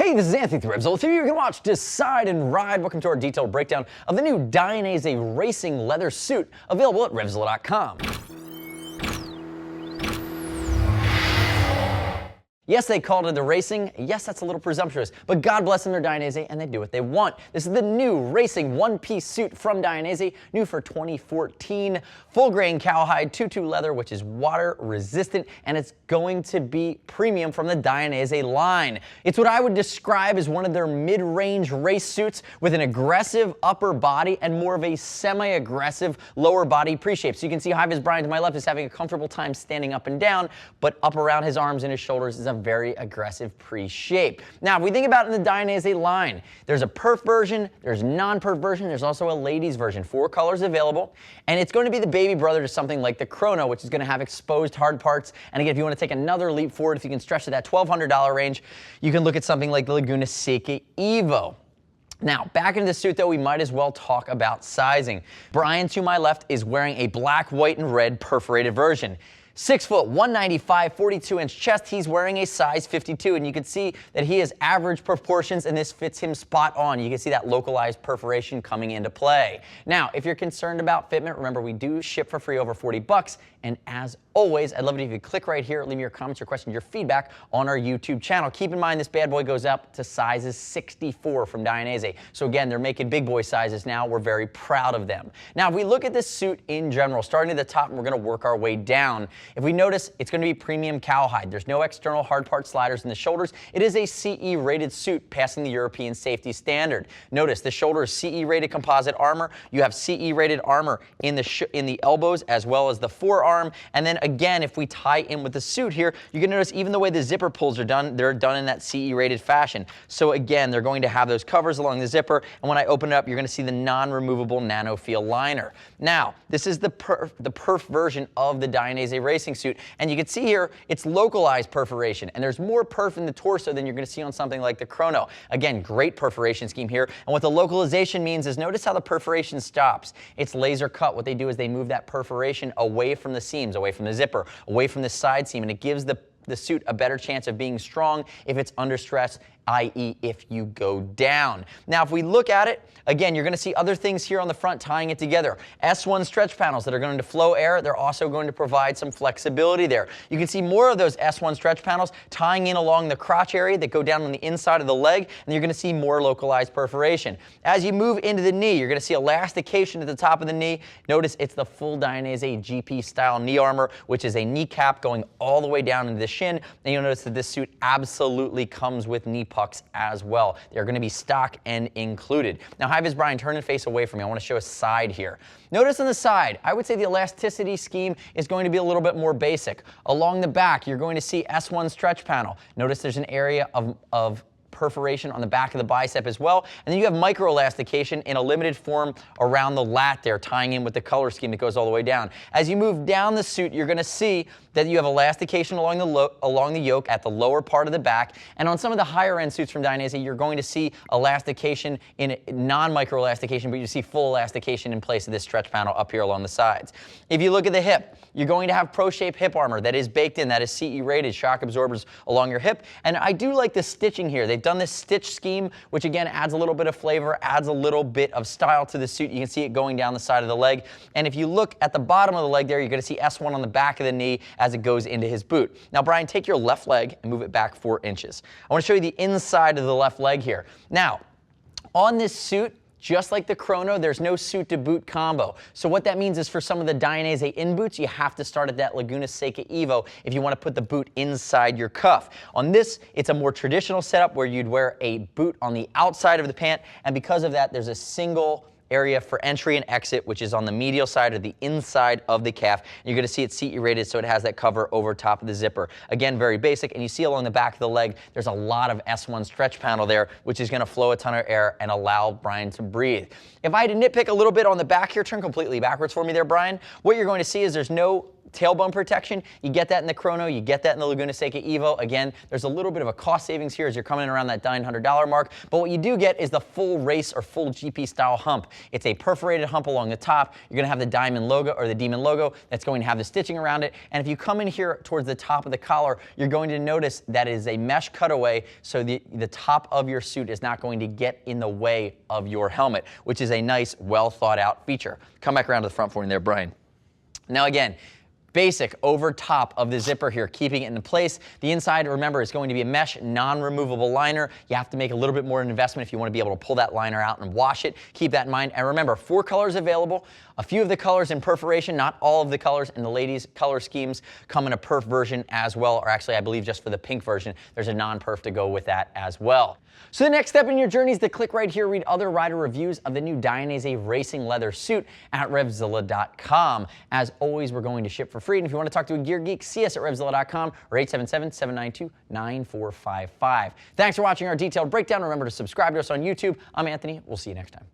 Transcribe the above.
Hey, this is Anthony with RevZilla. Today you can watch, decide, and ride. Welcome to our detailed breakdown of the new Dainese racing leather suit available at RevZilla.com. Yes, they called it the racing. Yes, that's a little presumptuous, but God bless them, they're Dainese, and they do what they want. This is the new racing one-piece suit from Dainese, new for 2014. Full-grain cowhide, tutu leather, which is water-resistant, and it's going to be premium from the Dainese line. It's what I would describe as one of their mid-range race suits with an aggressive upper body and more of a semi-aggressive lower body pre-shape. So you can see High Vis Brian to my left is having a comfortable time standing up and down, but up around his arms and his shoulders is a very aggressive pre-shape. Now, if we think about it in the Dainese line, there's a perf version, there's non-perf version, there's also a ladies version, 4 colors available, and it's going to be the baby brother to something like the Chrono, which is going to have exposed hard parts. And again, if you want to take another leap forward, if you can stretch to that $1,200 range, you can look at something like the Laguna Seca Evo. Now, back into the suit, though, we might as well talk about sizing. Brian, to my left, is wearing a black, white, and red perforated version. 6 foot, 195, 42-inch chest. He's wearing a size 52, and you can see that he has average proportions, and this fits him spot on. You can see that localized perforation coming into play. Now, if you're concerned about fitment, remember we do ship for free over 40 bucks, and as always, I'd love it if you click right here, leave me your comments, your questions, your feedback on our YouTube channel. Keep in mind this bad boy goes up to sizes 64 from Dainese. So again, they're making big boy sizes now. We're very proud of them. Now, if we look at this suit in general, starting at the top, and we're going to work our way down. If we notice, it's going to be premium cowhide. There's no external hard part sliders in the shoulders. It is a CE rated suit passing the European safety standard. Notice the shoulder is CE rated composite armor. You have CE rated armor in the elbows as well as the forearm. And then again, if we tie in with the suit here, you can notice even the way the zipper pulls are done, they're done in that CE rated fashion. So again, they're going to have those covers along the zipper, and when I open it up, you're going to see the non-removable nano-feel liner. Now, this is the perf version of the Dainese racing suit, and you can see here, it's localized perforation, and there's more perf in the torso than you're going to see on something like the Chrono. Again, great perforation scheme here, and what the localization means is notice how the perforation stops. It's laser cut. What they do is they move that perforation away from the seams, away from the zipper, away from the side seam, and it gives the suit a better chance of being strong if it's under stress, i.e. if you go down. Now, if we look at it, again, you're going to see other things here on the front tying it together. S1 stretch panels that are going to flow air. They're also going to provide some flexibility there. You can see more of those S1 stretch panels tying in along the crotch area that go down on the inside of the leg, and you're going to see more localized perforation. As you move into the knee, you're going to see elastication at the top of the knee. Notice it's the full Dainese GP style knee armor, which is a kneecap going all the way down into the shin, and you'll notice that this suit absolutely comes with knee pucks as well. They're going to be stock and included. Now, High Vis Brian, turn and face away from me. I want to show a side here. Notice on the side, I would say the elasticity scheme is going to be a little bit more basic. Along the back, you're going to see S1 stretch panel. Notice there's an area of perforation on the back of the bicep as well. And then you have microelastication in a limited form around the lat there, tying in with the color scheme that goes all the way down. As you move down the suit, you're going to see that you have elastication along the yoke at the lower part of the back. And on some of the higher end suits from Dainese, you're going to see elastication in non-microelastication, but you see full elastication in place of this stretch panel up here along the sides. If you look at the hip, you're going to have pro-shape hip armor that is baked in, that is CE rated, shock absorbers along your hip. And I do like the stitching here. They've done this stitch scheme, which again adds a little bit of flavor, adds a little bit of style to the suit. You can see it going down the side of the leg. And if you look at the bottom of the leg there, you're going to see S1 on the back of the knee as it goes into his boot. Now, Brian, take your left leg and move it back 4 inches. I want to show you the inside of the left leg here. Now, on this suit, just like the Chrono, there's no suit to boot combo. So what that means is for some of the Dainese in boots, you have to start at that Laguna Seca Evo if you want to put the boot inside your cuff. On this, it's a more traditional setup where you'd wear a boot on the outside of the pant, and because of that, there's a single area for entry and exit, which is on the medial side or the inside of the calf. And you're going to see it CE rated, so it has that cover over top of the zipper. Again, very basic. And you see along the back of the leg, there's a lot of S1 stretch panel there, which is going to flow a ton of air and allow Brian to breathe. If I had to nitpick a little bit on the back here, turn completely backwards for me there, Brian. What you're going to see is there's no tailbone protection. You get that in the Chrono, you get that in the Laguna Seca Evo. Again, there's a little bit of a cost savings here as you're coming in around that $900 mark, but what you do get is the full race or full GP style hump. It's a perforated hump along the top. You're going to have the Diamond logo or the Demon logo that's going to have the stitching around it, and if you come in here towards the top of the collar, you're going to notice that it is a mesh cutaway, so the top of your suit is not going to get in the way of your helmet, which is a nice, well thought out feature. Come back around to the front for me there, Brian. Now again, basic over top of the zipper here, keeping it in place. The inside, remember, is going to be a mesh non-removable liner. You have to make a little bit more investment if you want to be able to pull that liner out and wash it. Keep that in mind. And remember, 4 colors available. A few of the colors in perforation, not all of the colors in the ladies' color schemes come in a perf version as well, or actually I believe just for the pink version, there's a non-perf to go with that as well. So the next step in your journey is to click right here, read other rider reviews of the new Dainese racing leather suit at RevZilla.com. As always, we're going to ship for free, and if you want to talk to a gear geek, see us at RevZilla.com or 877-792-9455. Thanks for watching our detailed breakdown. Remember to subscribe to us on YouTube. I'm Anthony. We'll see you next time.